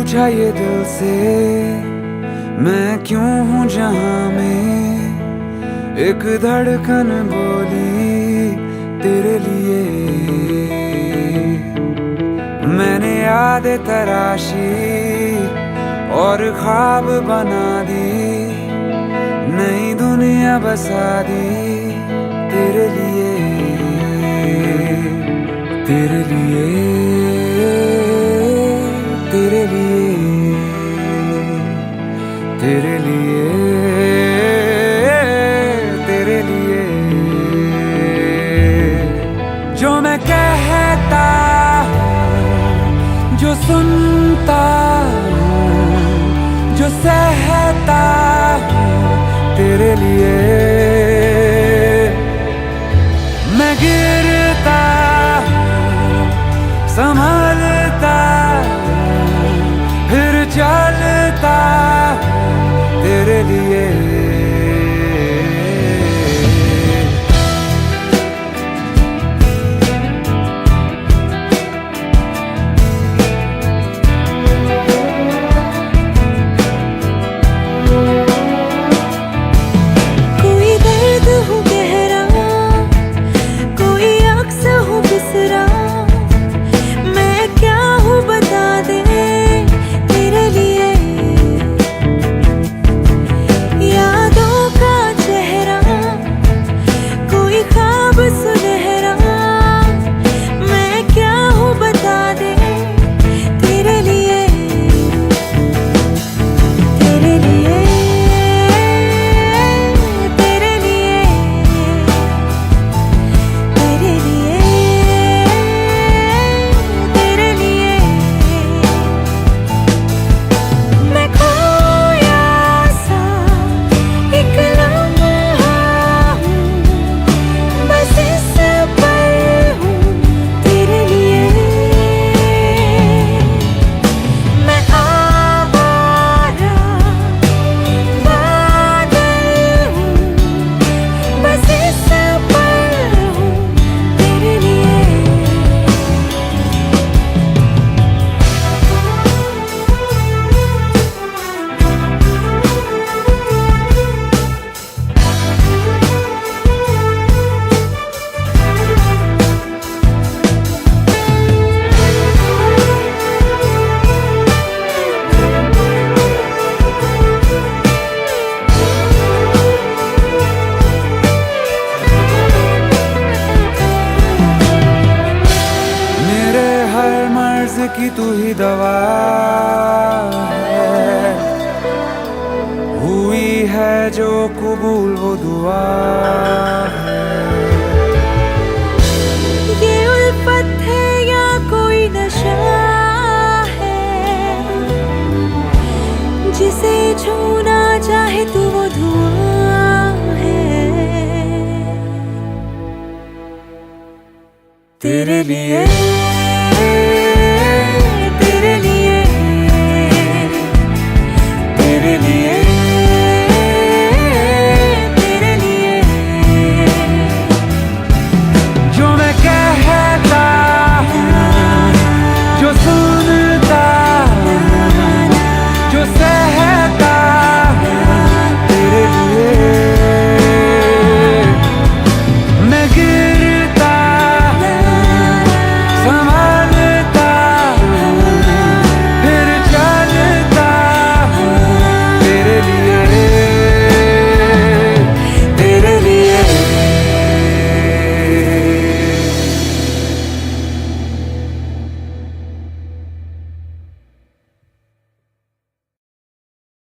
पूछा ये दिल से मैं क्यों हूँ जहां में, एक धड़कन बोली तेरे लिए। मैंने यादें तराशी और ख्वाब बना दी, नई दुनिया बसा दी तेरे लिए, तेरे लिए, तेरे लिए, तेरे लिए, तेरे लिए। जो मैं कहता हूँ, जो सुनता हूँ, जो सहता हूँ तेरे लिए। मैं गिरता हूँ, संभलता हूँ, फिर चलता हूँ तेरे लिए। की तू ही दवा है, हुई है जो कबूल वो दुआ है। ये उल्फत है या कोई नशा है, जिसे छूना चाहे तू वो धुआं है तेरे लिए।